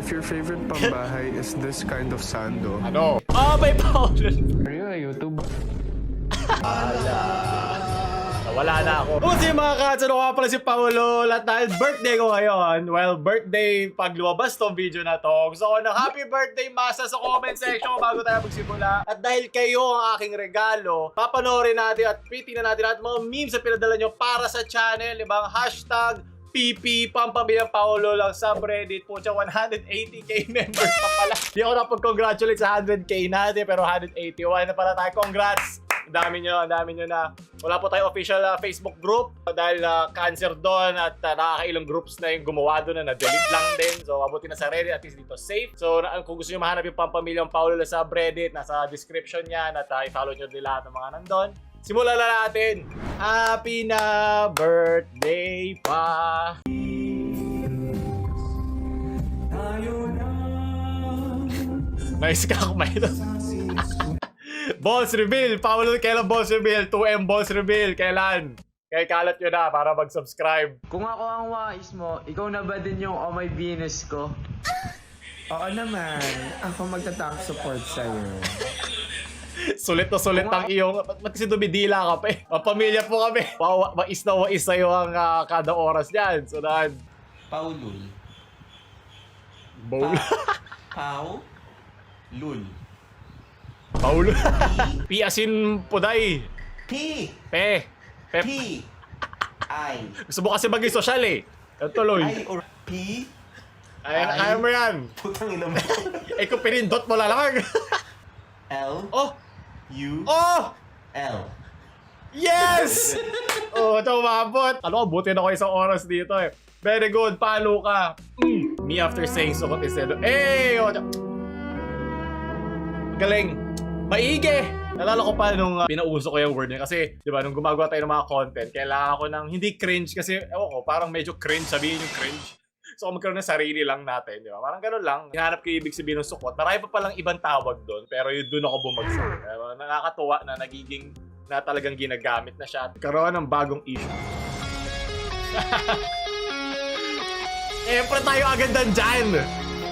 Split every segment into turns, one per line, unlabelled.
If your favorite pambahay is this kind of sando.
Ano? Oh, may Paolo!
Are you a YouTuber?
Wala na ako. Kung si mga kats, ano nga pala si Paolo? At dahil birthday ko ngayon, well, birthday pag lumabas tong video na to, gusto ko ng happy birthday masa sa comment section bago tayo magsimula. At dahil kayo ang aking regalo, papanoorin natin at titingnan natin lahat mga memes na pinadala nyo para sa channel. Ibang hashtag PP Pampamilyang Paolo lang subreddit po siya 180k members pa pala. Di ako napag-congratulate sa 100k natin pero 181 na pala tayo. Congrats! Ang dami nyo na. Wala po tayo official Facebook group dahil cancer doon at nakakailang groups na yung gumawa doon na na-delete lang din. So, abutin na sa Reddit at least dito safe. So, kung gusto nyo mahanap yung Pampamilyang Paolo lang sa Reddit, nasa description yan at i-follow nyo din lahat ng mga nandun. Simulan na natin. Happy na birthday pa. Nice ka kumain. Balls reveal. Paolo, kailan balls reveal? 2M balls reveal. Kailan? Kaya kalat nyo na para mag-subscribe.
Kung ako ang wais mo, ikaw na ba din yung oh my Venus ko?
Oo naman. Ako magta-tank support sa'yo.
Sulit na sulit ang iyong... Ba't kasi dumidila ka pa eh? Pamilya po kami. Mais na mais sa'yo ang kada oras niyan. So,
Paulul.
bowl.
Paulul.
Paolo. P as in puday.
P.
Pe. Pep.
P. I.
Gusto mo kasi maging sosyal eh. Tuloy.
I or P.
Ay, kaya mo yan.
Putang ina mo.
Eh kung pinindot mo lalamag.
L.
Oh!
U.
Oh!
L.
Yes! Oh, ito umabot. Ano, buti na ko isang oras dito eh. Very good, palo ka. Me after saying sukot instead of... Hey! Oh, galing. Maigi! Nalala ko pa nung pinauso ko yung word niya. Kasi, di ba, nung gumagawa tayo ng mga content, kailangan ko ng hindi cringe kasi, ewan ko, parang medyo cringe, sabihin yung cringe. So, kung magkaroon ng sarili lang natin, di ba? Parang gano'n lang. Hinahanap ko yung ibig sabihin ng sukot. Marami pa palang ibang tawag doon, pero yun doon ako bumagsak. Nakakatuwa na nagiging, na talagang ginagamit na siya. Karoon ng bagong issue. Siyempre tayo agad dyan.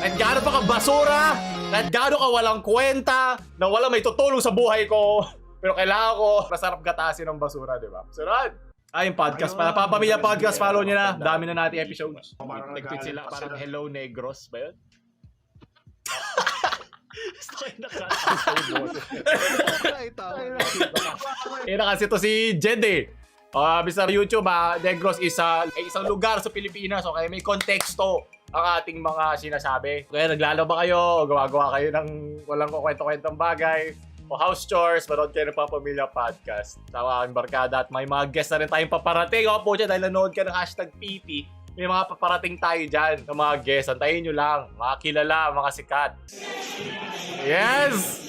At gaano pa ka basura, at gaano ka walang kwenta, na wala may tutulong sa buhay ko. Pero kailangan ko masarap gatasin ng basura, di ba? Sunod! Yung podcast pala. Pampamilya Podcast, follow nyo na. Dami na natin episodes. Nag-tweet sila, parang Hello Negros ba yun? Gusto ko yung na kasi to si Jed eh. Mr. YouTube, Negros is isang lugar sa Pilipinas. Okay, may konteksto ang ating mga sinasabi. Kaya naglalaba kayo, o gumagawa kayo ng walang kwento-kwentong bagay, o house chores, manood kayo ng Pampamilya Podcast sa aking barkada at may mga guest na rin tayong paparating. O po dyan, dahil nanood ka ng hashtag PP, may mga paparating tayo dyan ng mga guest. Antayin nyo lang, mga kilala, mga sikat. Yes!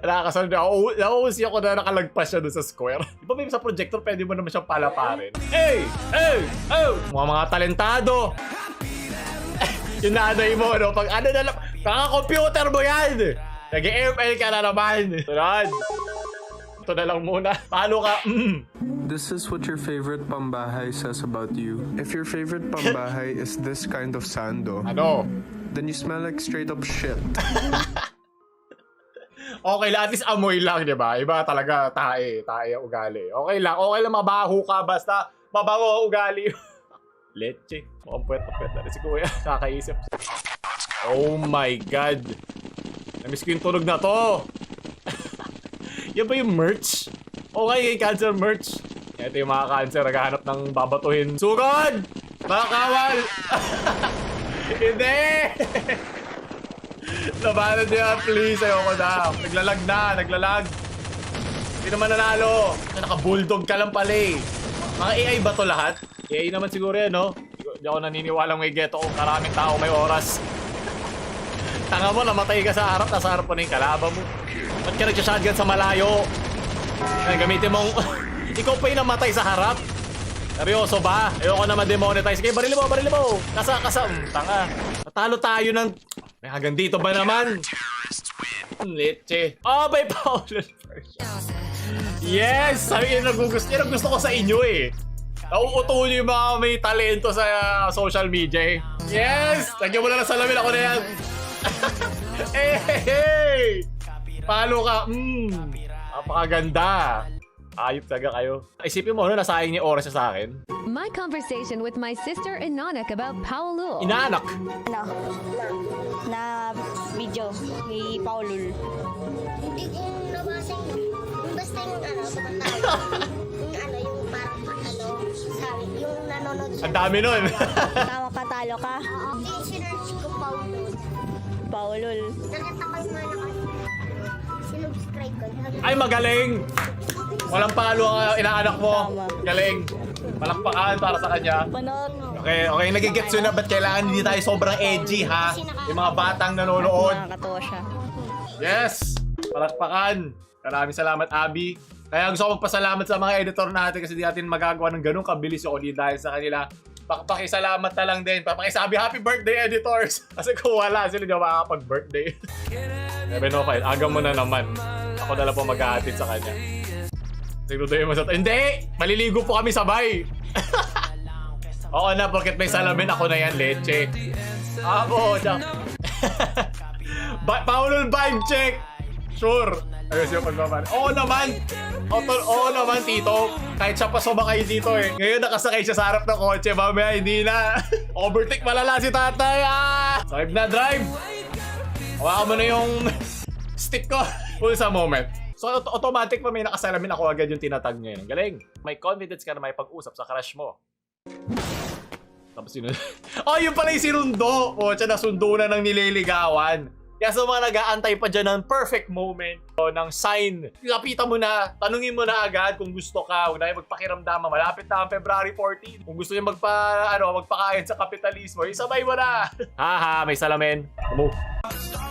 Nakakasunod na. Nauusi ako na nakalagpas siya doon sa square. Di ba may sa projector, pwede mo naman siyang palaparin. Hey! Hey! Oh! Mga talentado! Yung nanay mo, no? Pag ano na lang, kaka-computer mo yan! Nag-ML ka na naman! Sunod! Ito na lang muna. Paano ka?
This is what your favorite pambahay says about you. If your favorite pambahay is this kind of sando,
Ano?
then you smell like straight up shit.
Okay lang, at least amoy lang, di ba? Iba talaga, tae ang ugali. Okay lang mabaho ka, basta mabaho ang ugali. Leche. Mukhang puwet na rin si Kuya. Kakaisip. Oh my God. Namiss ko yung tunog na to. Yan ba yung merch? Okay, cancer merch. Ito yung mga cancer, naghahanap ng babatuhin. Sugod! Mga kawal! Hindi! Labanan niya, please. Ayoko na. Naglalag. Hindi naman nanalo. Naka-bulldog ka lang pala eh. Mga AI ba to lahat? AI naman siguro yan, no? Hindi ako naniniwalang may ghetto kung karaming tao may oras. Tanga mo, namatay ka sa harap. Nasa harap mo na yung kalaban mo. Ba't ka nag-shotgun sa malayo? Gamitin mong... Ikaw pa yung namatay sa harap? Seryoso ba? Ayoko na ma-demonetize. Kaya barili mo. Kasa. Tanga. Natalo tayo ng... May hanggang dito ba naman? Leche. Oh, may Paolo first. Yes! Sabi yun, gusto ko sa inyo eh. Nauuto nyo yung mga may talento sa social media eh. Yes! Lagyan mo na lang salamin, ako na yan. Hey! Palo ka. Napakaganda. Ayop talaga kayo. Isipin mo, nasayang niya oras sa akin.
My conversation with my sister Inanak about Paolo.
Inaanak.
Na video ni Paulul.
Hindi ko nabasa yung basta yung tumatawag. Yung parang sabi, yung nanonood siya.
Ang dami nun.
Tawa ka, talo ka.
Hindi, sinerch ko Paulul.
Paulul.
Nakatakas na lang sinubscribe ko.
Ay, magaling! Walang pangalo ang inaanak mo.
Tama.
Galing. Palakpakan para sa kanya.
Panood.
Okay, nagigets yun na ba't kailangan hindi tayo sobrang edgy, ha? Yung mga batang nanonood.
Nakakatawa siya.
Yes! Palakpakan. Maraming salamat, Abby. Kaya gusto ko magpasalamat sa mga editor natin kasi di natin magagawa ng ganun kabilis yung audio dahil sa kanila. Pakisalamat na lang din. Pakisabi, happy birthday, editors! Kasi kung wala, sila di makakapag-birthday. 7:05, aga mo na naman. Ako na lang po mag-aatid sa kanya. Siguro mo sa... Hindi! Maliligo po kami sabay! Oo na, porket may salamin, ako na yan, leche. Abo, tsak. Paulul vibe check! Sure! Ayos yung pagmamahal. Oo naman! Oo naman, Tito. Kahit siya pa sumakay dito eh. Ngayon nakasakay siya sa harap ng kotse. Mamaya, hindi na. Overtake malala si tatay. Drive na, drive! Hawakan mo na yung stick ko. Full sa moment. So, automatic pa may nakasalamin ako agad yung tinatag niya yun. Galing. May confidence ka na may pag-usap sa crush mo. Tapos yun. Oh, yun pala yung sinundo. O, siya nasundo na ng nililigawan. Kaya sa mga nag-aantay pa dyan ng perfect moment o ng sign, lapitan mo na, tanungin mo na agad kung gusto ka. Huwag na yung magpakiramdama. Malapit na ang February 14. Kung gusto niyo magpakain sa kapitalismo, isabay mo na. Haha, may salamin. Move.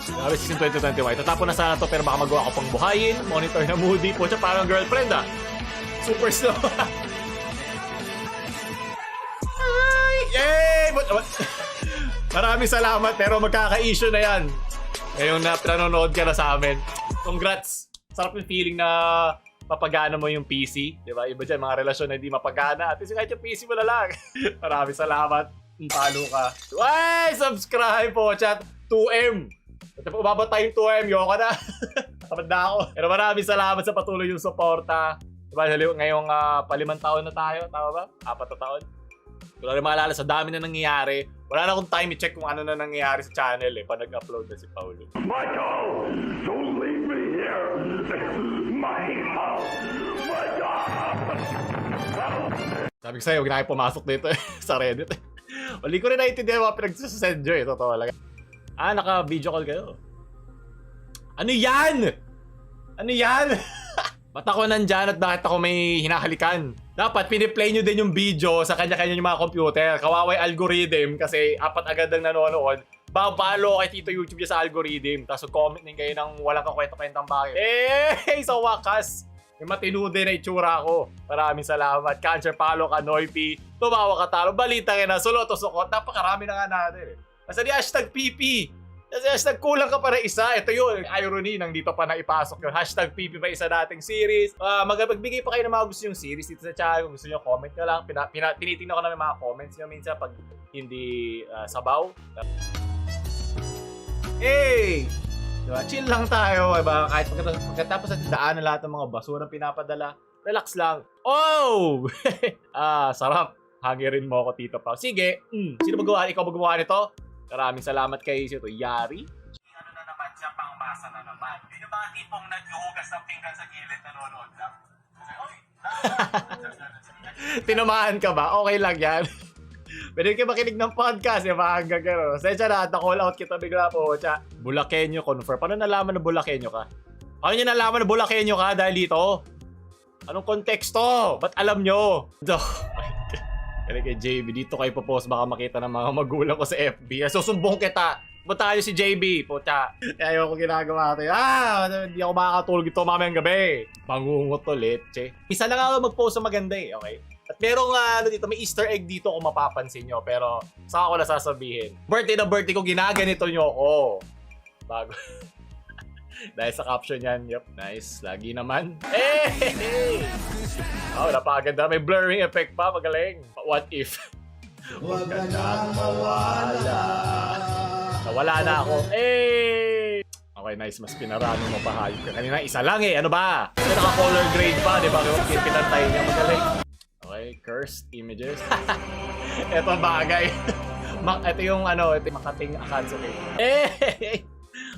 Grabe, season 2021. Tatapon na sana to pero baka magawa ko pang buhayin. Monitor na moody po siya parang girlfriend Super slow. Ay! Yay! Maraming salamat pero magkaka-issue na yan. Ngayon na pinanonood ka na sa amin. Congrats! Sarap yung feeling na mapagana mo yung PC. Diba? Iba dyan, mga relasyon na hindi mapagana. At least kahit yung PC mo na lang. Maraming salamat. Talo ka. Ay! Subscribe po, chat. 2M. At umabot tayong 2M, yoko na. Tamad na ako. Pero maraming salamat sa patuloy yung suporta. Diba, ngayong 5 taon na tayo. Tama ba? 4 na taon. Wala rin maalala, sa dami na nangyayari. Wala na akong time i-check kung ano na nangyayari sa channel pa nag-upload na si Paolo.
Michael, don't leave me here. My house. My God.
Sabi ko sa'yo, huwag na kayo pumasok dito sa Reddit. Wali ko rin naiintindihan mga pinagsasadyo Totoo lang. Naka-video call kayo. Ano yan? Ano yan? Ba't ako nandyan at bakit ako may hinahalikan? Dapat piniplay nyo din yung video sa kanya-kanya yung mga computer. Kawaway algorithm kasi 4 agad ang nanonood. Babalo kay Tito YouTube niya sa algorithm. Tapos comment din kayo ng walang kakwenta-kwentang bakit. Sa wakas! May matinudi na itsura ko. Maraming salamat. Cancer, Palo, Kanoypi. Tumawa ka talo. Balita ka na. Sulo to sukot. Napakarami na nga natin. Nasa di hashtag PP. Kasi hashtag kulang ka pa na isa. Ito yun, irony, nang dito pa na ipasok yun. Hashtag PP pa isa dating series. Magbigay pa kayo ng mga gusto yung series dito sa channel. Kung gusto nyo, comment nyo lang. Tinitingnan ko na yung mga comments nyo minsan pag hindi sabaw. Hey! Diba? Chill lang tayo. Diba? Kahit pagkatapos at daan na lahat ng mga basurang pinapadala, relax lang. Oh! Sarap. Hangirin mo ako, Tito Pao. Sige. Sino magawa? Ikaw magawa nito? Maraming salamat kay Sito Yari. Ano na naman siya, pangmasa na naman. Hindi yung mga tipong naghuhugas ng pinggan sa gilid, nanonood lang. Tinamaan ka ba? Okay lang yan. Pwede kayo makinig ng podcast, yung mga gagano. Sensya na, na-call out kita bigla po. Bulakenyo confirm. Paano nalaman na Bulakenyo ka? Paano nyo nalaman na Bulakenyo ka dahil dito? Anong konteksto? Ba't alam nyo? Kaya kay JB, dito kayo popost, baka makita ng mga magulang ko sa FB. Susumbong kita. Punta kayo si JB, puta. Kaya ayoko ginagawa ito. Hindi ako makakatulog ito mamayang gabi. Bangungot to, leche. Isa lang ako mag-post sa maganda okay? At merong dito, may Easter egg dito kung mapapansin nyo. Pero saka ko na sasabihin. Birthday na birthday ko, ginaganito nyo ako. Bago. Dahil sa caption yan, yep, nice. Lagi naman. Hey! Oh, napakaganda. May blurring effect pa, magaling. What if? Huwag ka nang mawala. Nawala na ako. Hey! Okay, nice. Mas pinarami mo pa hayop ka. Kanina, isa lang eh. Ano ba? Kasi naka-color grade pa, di ba? Kaya pinantay niya, magaling. Okay, cursed images. Ito bagay. Ito yung ano, ito yung Makating Akatsuki. Eh!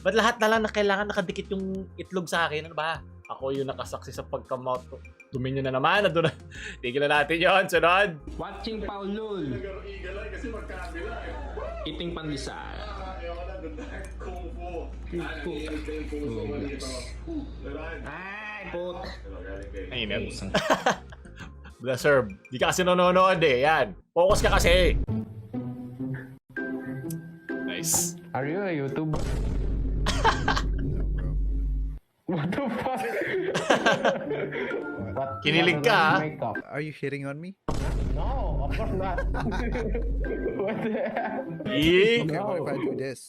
Ba't lahat na lang na kailangan nakadikit yung itlog sa akin? Ano ba? Ako yung nakasaksi sa pagkamouth. Dumi nyo na naman. Ando na. Tigil na natin yun. Sunod.
Watching Paulul. Eating pandesal. Ay, put.
Ainit. Serve. Di ka kasi nanonood eh. Yan. Focus ka kasi. Nice.
Are you a YouTube? What the fuck?
Kinilig ka, ha?
Are you hitting on me?
No, of course not. What the hell?
Eh?
Okay, what if I do this?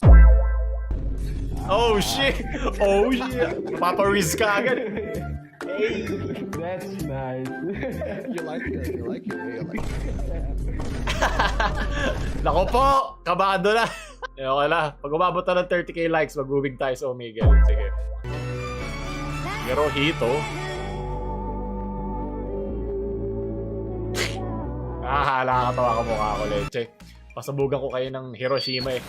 Oh shit! Oh shit! Papariz ka agad. Hey!
That's nice.
You like it? You like it? You like it?
Nako po! Kabado na! Okay na. Pag umabot na ng 30k likes, mag-moving tayo sa Omegle. Sige. Hirohito. Nakakatawa ka mukha ako, Leche. Pasabugan ko kayo ng Hiroshima eh.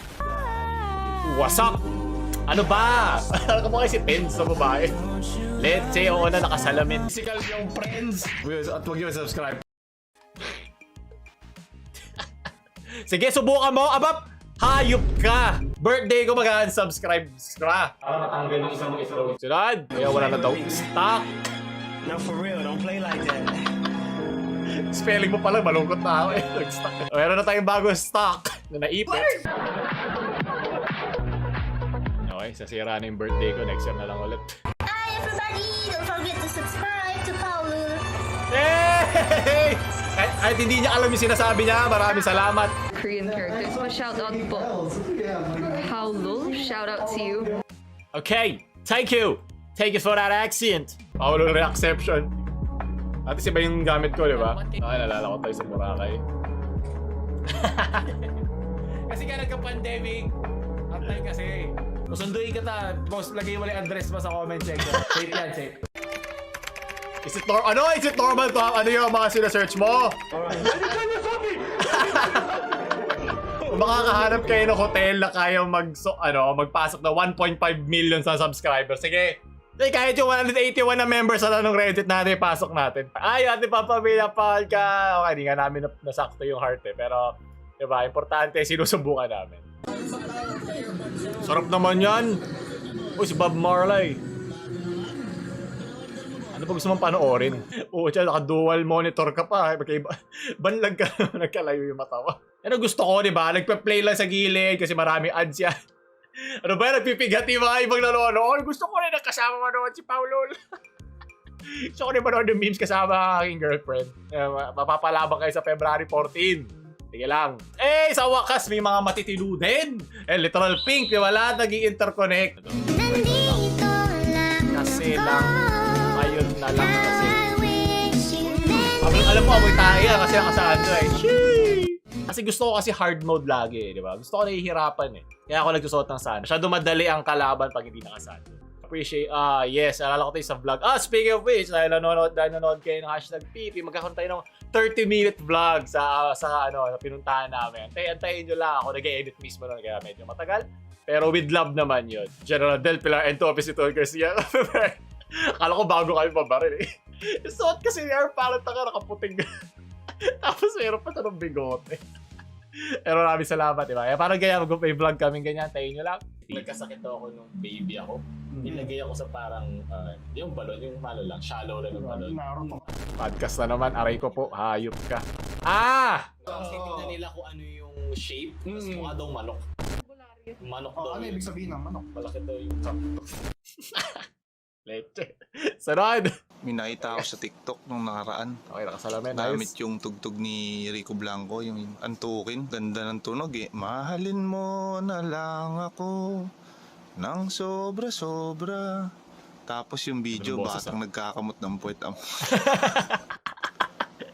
What's up? Ano ba? Ano ka mo kayo si Pens sa babae? Leche, oo na nakasalamin. Physical yung friends. At huwag yung subscribe. Sige, subukan mo. Abap! Hayop ka! Birthday ko mag-unsubscribe ka. Para matanggal yung isang ito. Sunod! Kaya wala na daw. Stock!
No, for real, don't play like that.
Spelling mo palang, malungkot na ako eh. Nag-stock. Meron na tayong bagong stock na naipit. Okay, sasira na yung birthday ko. Next year na lang ulit.
Hi everybody! Don't forget to subscribe to Paulul.
Hey! Kahit hindi niya alam yung sinasabi niya, maraming salamat.
Korean characters. But shout out po. Paolo, shout out to you.
Okay, thank you. Thank you for that accent. Paolo re-exception. At iba yung gamit ko, di ba? Okay, nalala ko tayo sa Boracay. Kasi ka nagka-pandemic. Antay kasi. Kusunduin ka ta. Boss, lagay mo yung address mo sa comment section. Safe yan, safe. Is it normal to? Ano yung mga sinasearch mo? Kung makakahanap kayo ng hotel na kayang magpasok na 1.5 million sa subscribers, sige. Kahit yung 181 na members sa tanong Reddit natin, pasok natin. Ay, ate papamilya ka. Okay, hindi nga namin nasakto yung heart eh. Pero, diba, importante, sinusubukan namin. Sarap naman yan. Uy, si Bob Marley. Ano pa gusto mong panoorin? Oo, siya, naka-dual monitor ka pa. Banlag ka, nagkalayo yung mata mo. Ano gusto ko, di ba? Nagpa-play lang sa gilid kasi marami ads yan. Ano ba? Nagpipigat yung mga ibang nanonood. Gusto ko rin nakasama manood si Paulul. Gusto ko rin manood yung memes kasama ang aking girlfriend. Mapapalabang kayo sa February 14. Sige lang. Eh, sa wakas, may mga matitino din. Literal pink, di ba? Lahat nag-i-interconnect.
Nandito lang
Kasi lang. Ayun na lang kasi.
I
Alam mo, amoy tayo kasi nakasaan ko eh. Sheesh! Kasi gusto ko kasi hard mode lagi eh, di ba? Gusto ko nahihirapan eh. Kaya ako nagsusot ng sando. Masyado madali ang kalaban pag hindi nakasando. Appreciate, yes, alala ko tayo sa vlog. Speaking of which, dahil nanonood kayo ng #PP, magkakaroon tayo ng 30-minute vlog sa pinuntahan namin. Antayin nyo lang ako, nag-edit mismo lang kaya medyo matagal. Pero with love naman yun. General Del Pilar and Officer Garcia. Akala ko bago kami mabaril eh. Suot kasi ni Air Palette ka, nakaputing. Tapos mayroon pa ito ng bigote. Pero maraming salamat, diba? Parang ganyan, may vlog kaming ganyan, tayo nyo lang. Nagkasakit ako nung baby ako. Nilagay ako sa parang, yung balon, yung malo lang, shallow lang yung balon. Podcast na naman, aray ko po, hayop ka. Kasi tingnan nila kung ano yung shape, mas mukha daw manok. Manok daw. Ano ibig sabihin ng manok? Malaki daw yung sakto. Leche. Sunod!
May nakita ako sa TikTok nung nakaraan.
Okay, nakasalamin.
Gamit
Nice.
yung tugtog ni Rico Blanco, yung antukin. Ganda ng tunog eh. Mahalin mo na lang ako Nang sobra-sobra. Tapos yung video,
Ganun boses,
batang nagkakamot ng puwet ang...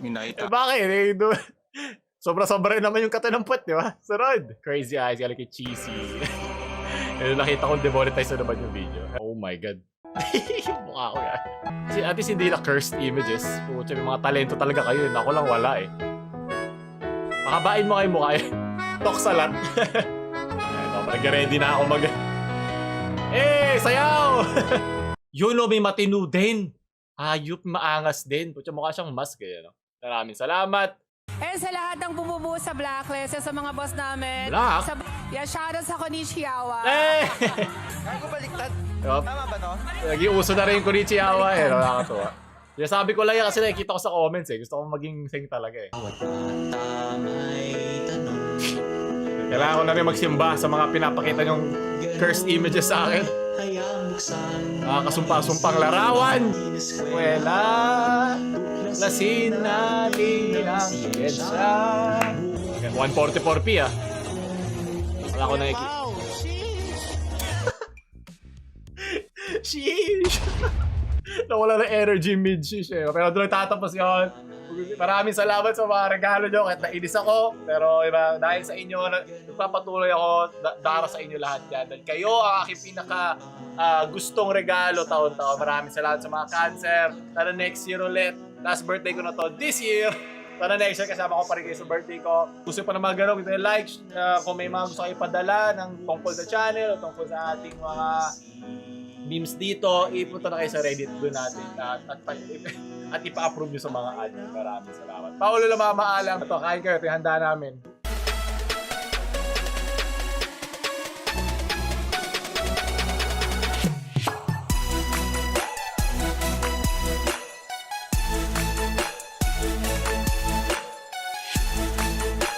Minaita.
Bakit? Sobra-sobra rin naman yung kata ng puwet, di ba? Sarod. Crazy eyes, kaya like cheesy. Nakita kong demonetize na naman yung video. Oh my God. Yung mukha ko yan. Kasi at least hindi na cursed images. Pucha, may mga talento talaga kayo. Ako lang wala eh. Makabain mo kayo mukha eh. Toksalat. Ito, nag-ready na ako mag... sayaw! Yun o, may matino din. Hayop, maangas din. Pucha, mukha siyang mask eh. No? Maraming salamat.
And sa lahat ng bumubuo sa Blacklist, sa mga boss namin.
Black?
Shoutout sa Konnichiwa.
Gago baliktad.
Yup.
Tama ba no?
Naging uso na rin yung Konnichiwa eh. Nakakatuwa. Sabi ko lang yan kasi nakikita ko sa comments eh. Gusto ko maging sing talaga eh. Kailangan ko na rin magsimba sa mga pinapakita nyong cursed images sa akin. Nakakasumpa-sumpang larawan. Wala. Lasin natin ang siyensya. 144p ah. Wala ko nakikita. Sheesh! Nawala na energy mid-shish eh. Pero doon tatapos yun. Maraming salamat sa mga regalo nyo. Kahit nainis ako. Pero iba, dahil sa inyo, nagpapatuloy ako. Dara sa inyo lahat yan. Dahil kayo ang aking pinaka gustong regalo taon-taon. Maraming salamat sa mga cancer. Sana next year ulit. Last birthday ko na to this year. Sana next year kasama ko pa rin kayo sa birthday ko. Gusto pa na mga ganun, ito yung like. Kung may mga gusto kayo ipadala ng tungkol sa channel o tungkol sa ating mga memes dito, ipunta na kayo sa Reddit doon natin at ipa-approve nyo sa mga ad. Maraming salamat. Paulo lang mamaalam. Ito, kain kayo. Ito yung handa namin.